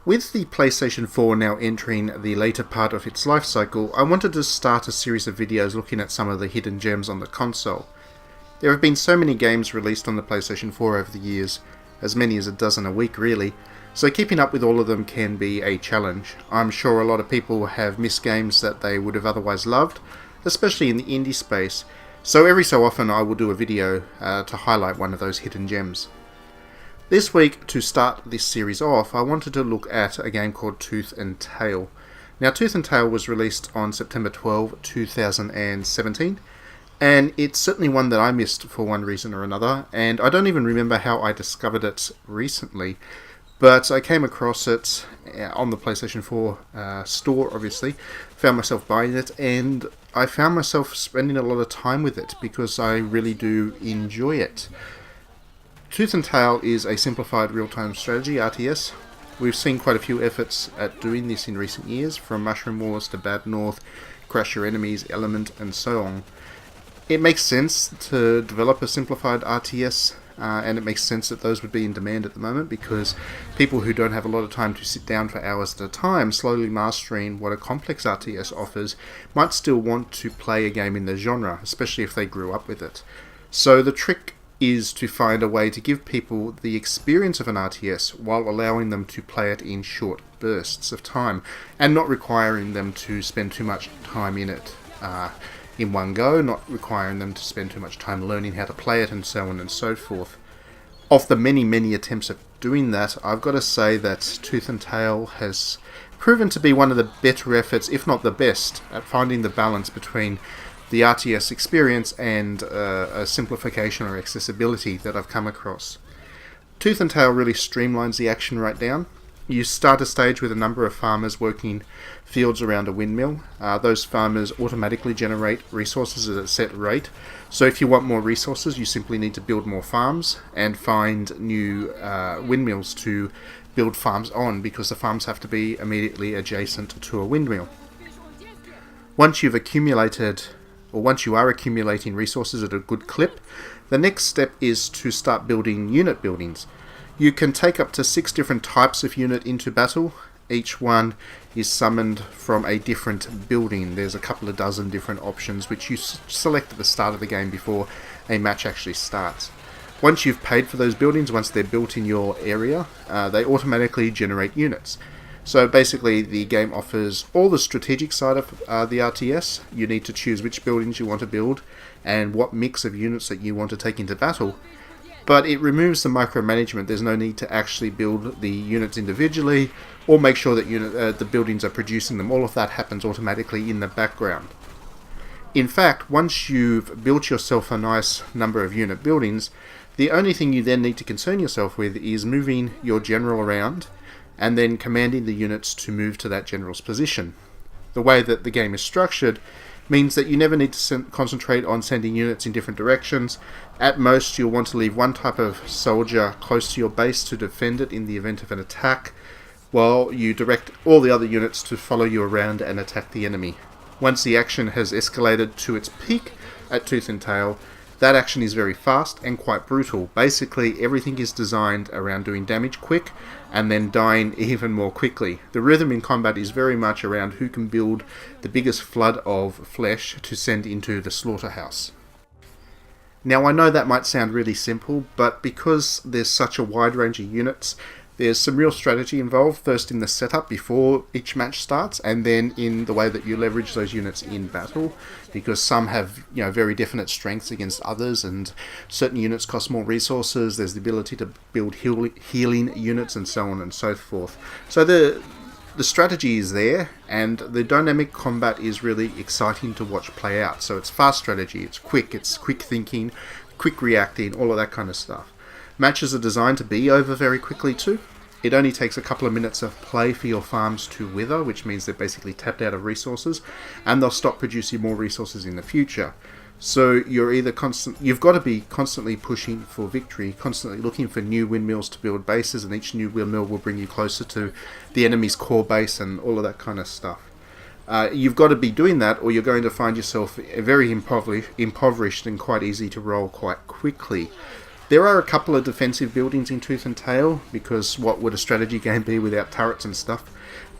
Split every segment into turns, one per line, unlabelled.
With the PlayStation 4 now entering the later part of its life cycle, I wanted to start a series of videos looking at some of the hidden gems on the console. There have been so many games released on the PlayStation 4 over the years, as many as a dozen a week really, so keeping up with all of them can be a challenge. I'm sure a lot of people have missed games that they would have otherwise loved, especially in the indie space, so every so often I will do a video to highlight one of those hidden gems. This week, to start this series off, I wanted to look at a game called Tooth and Tail. Now, Tooth and Tail was released on September 12, 2017, and it's certainly one that I missed for one reason or another, and I don't even remember how I discovered it recently, but I came across it on the PlayStation 4 store, obviously, found myself buying it, and I found myself spending a lot of time with it because I really do enjoy it. Tooth and Tail is a simplified real-time strategy RTS. We've seen quite a few efforts at doing this in recent years, from Mushroom Wars to Bad North, Crush Your Enemies, Element, and so on. It makes sense to develop a simplified RTS, and it makes sense that those would be in demand at the moment because people who don't have a lot of time to sit down for hours at a time slowly mastering what a complex RTS offers might still want to play a game in the genre, especially if they grew up with it. So the trick is to find a way to give people the experience of an RTS while allowing them to play it in short bursts of time and not requiring them to spend too much time in it in one go, not requiring them to spend too much time learning how to play it and so on and so forth. Of the many attempts at doing that, I've got to say that Tooth and Tail has proven to be one of the better efforts, if not the best, at finding the balance between the RTS experience and a simplification or accessibility that I've come across. Tooth and Tail really streamlines the action right down. You start a stage with a number of farmers working fields around a windmill. Those farmers automatically generate resources at a set rate, so if you want more resources you simply need to build more farms and find new windmills to build farms on, because the farms have to be immediately adjacent to a windmill. Once you are accumulating resources at a good clip, the next step is to start building unit buildings. You can take up to 6 different types of unit into battle. Each one is summoned from a different building. There's a couple of dozen different options which you select at the start of the game before a match actually starts. Once you've paid for those buildings, once they're built in your area, they automatically generate units. So basically the game offers all the strategic side of the RTS. You need to choose which buildings you want to build and what mix of units that you want to take into battle. But it removes the micromanagement. There's no need to actually build the units individually or make sure that the buildings are producing them. All of that happens automatically in the background. In fact, once you've built yourself a nice number of unit buildings, the only thing you then need to concern yourself with is moving your general around and then commanding the units to move to that general's position. The way that the game is structured means that you never need to concentrate on sending units in different directions. At most, you'll want to leave one type of soldier close to your base to defend it in the event of an attack, while you direct all the other units to follow you around and attack the enemy. Once the action has escalated to its peak at Tooth and Tail, that action is very fast and quite brutal. Basically, everything is designed around doing damage quick and then dying even more quickly. The rhythm in combat is very much around who can build the biggest flood of flesh to send into the slaughterhouse. Now, I know that might sound really simple, but because there's such a wide range of units, There's some real strategy involved, first in the setup before each match starts, and then in the way that you leverage those units in battle, because some have very definite strengths against others, and certain units cost more resources. There's the ability to build healing units and so on and so forth. So the strategy is there, and the dynamic combat is really exciting to watch play out. So it's fast strategy, it's quick thinking, quick reacting, all of that kind of stuff. Matches are designed to be over very quickly too. It only takes a couple of minutes of play for your farms to wither, which means they're basically tapped out of resources, and they'll stop producing more resources in the future. So you've got to be constantly pushing for victory, constantly looking for new windmills to build bases, and each new windmill will bring you closer to the enemy's core base and all of that kind of stuff. You've got to be doing that, or you're going to find yourself very impoverished and quite easy to roll quite quickly. There are a couple of defensive buildings in Tooth and Tail, because what would a strategy game be without turrets and stuff?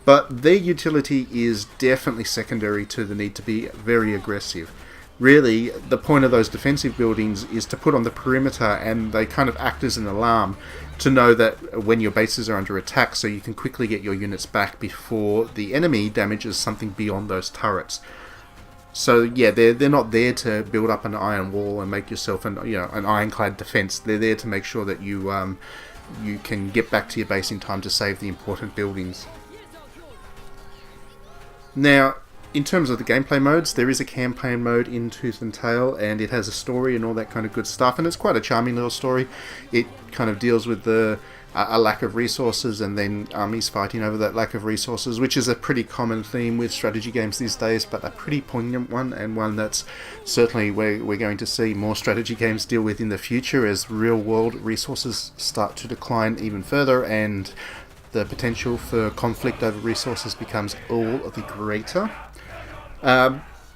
But their utility is definitely secondary to the need to be very aggressive. Really, the point of those defensive buildings is to put on the perimeter, and they kind of act as an alarm to know that when your bases are under attack, so you can quickly get your units back before the enemy damages something beyond those turrets. So yeah, they're not there to build up an iron wall and make yourself an ironclad defense. They're there to make sure that you can get back to your base in time to save the important buildings. Now, in terms of the gameplay modes, there is a campaign mode in Tooth and Tail, and it has a story and all that kind of good stuff, and it's quite a charming little story. It kind of deals with a lack of resources, and then armies fighting over that lack of resources, which is a pretty common theme with strategy games these days, but a pretty poignant one, and one that's certainly we're going to see more strategy games deal with in the future as real world resources start to decline even further, and the potential for conflict over resources becomes all the greater.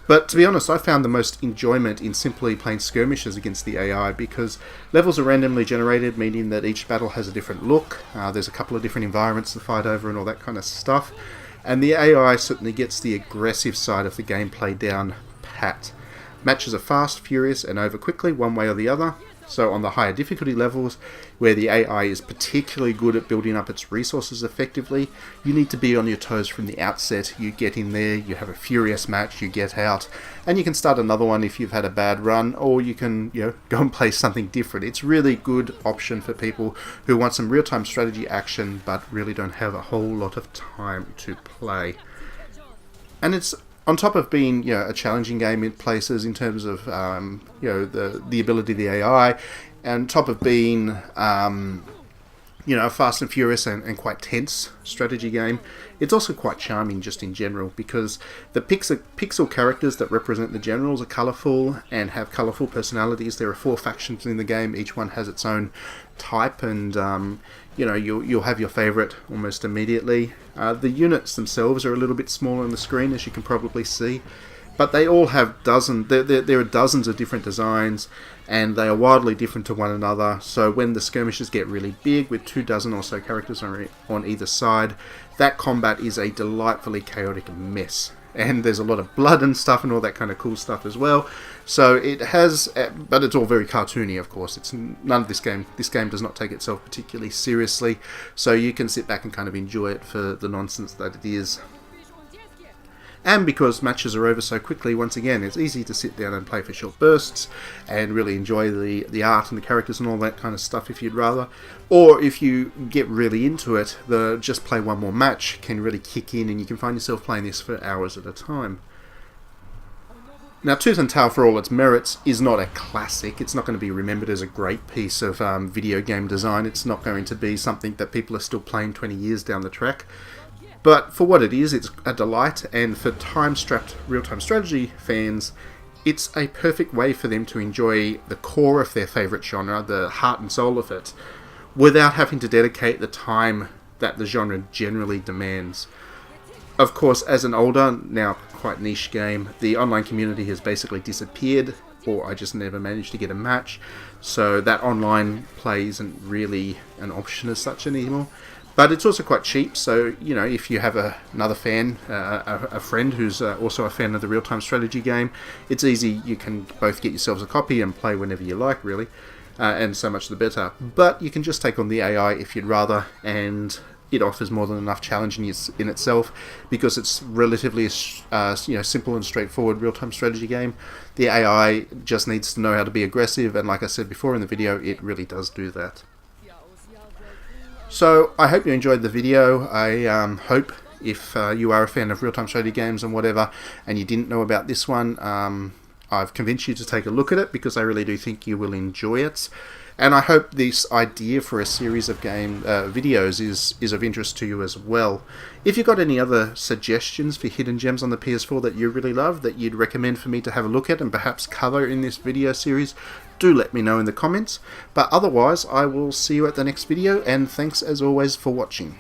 But to be honest, I found the most enjoyment in simply playing skirmishes against the AI, because levels are randomly generated, meaning that each battle has a different look. There's a couple of different environments to fight over and all that kind of stuff. And the AI certainly gets the aggressive side of the gameplay down pat. Matches are fast, furious, and over quickly, one way or the other. So on the higher difficulty levels, where the AI is particularly good at building up its resources effectively, you need to be on your toes from the outset. You get in there, you have a furious match, you get out, and you can start another one if you've had a bad run, or you can go and play something different. It's really good option for people who want some real-time strategy action, but really don't have a whole lot of time to play. And it's on top of being a challenging game in places in terms of the ability of the AI, and on top of being a fast and furious and quite tense strategy game, it's also quite charming just in general, because the pixel characters that represent the generals are colourful and have colourful personalities. There are 4 factions in the game, each one has its own type, and you'll have your favourite almost immediately. The units themselves are a little bit smaller on the screen, as you can probably see, but they all have there are dozens of different designs, and they are wildly different to one another. So when the skirmishes get really big, with 24 or so characters on either side, that combat is a delightfully chaotic mess. And there's a lot of blood and stuff and all that kind of cool stuff as well. So it has, but it's all very cartoony, of course. It's none of this game. This game does not take itself particularly seriously, so you can sit back and kind of enjoy it for the nonsense that it is. And because matches are over so quickly, once again, it's easy to sit down and play for short bursts and really enjoy the art and the characters and all that kind of stuff if you'd rather. Or if you get really into it, the just play one more match can really kick in, and you can find yourself playing this for hours at a time. Now, Tooth and Tail, for all its merits, is not a classic. It's not going to be remembered as a great piece of video game design. It's not going to be something that people are still playing 20 years down the track. But for what it is, it's a delight, and for time-strapped real-time strategy fans, it's a perfect way for them to enjoy the core of their favourite genre, the heart and soul of it, without having to dedicate the time that the genre generally demands. Of course, as an older, now quite niche game, the online community has basically disappeared, or I just never managed to get a match, so that online play isn't really an option as such anymore. But it's also quite cheap, so if you have another fan, a friend who's also a fan of the real-time strategy game, it's easy. You can both get yourselves a copy and play whenever you like, really. and so much the better. But you can just take on the AI if you'd rather, and it offers more than enough challenge in itself, because it's relatively simple and straightforward real-time strategy game. The AI just needs to know how to be aggressive, and like I said before in the video, it really does do that. So I hope you enjoyed the video. I hope if you are a fan of real-time strategy games and whatever, and you didn't know about this one, I've convinced you to take a look at it, because I really do think you will enjoy it. And I hope this idea for a series of game videos is of interest to you as well. If you've got any other suggestions for hidden gems on the PS4 that you really love, that you'd recommend for me to have a look at and perhaps cover in this video series, do let me know in the comments. But otherwise, I will see you at the next video, and thanks as always for watching.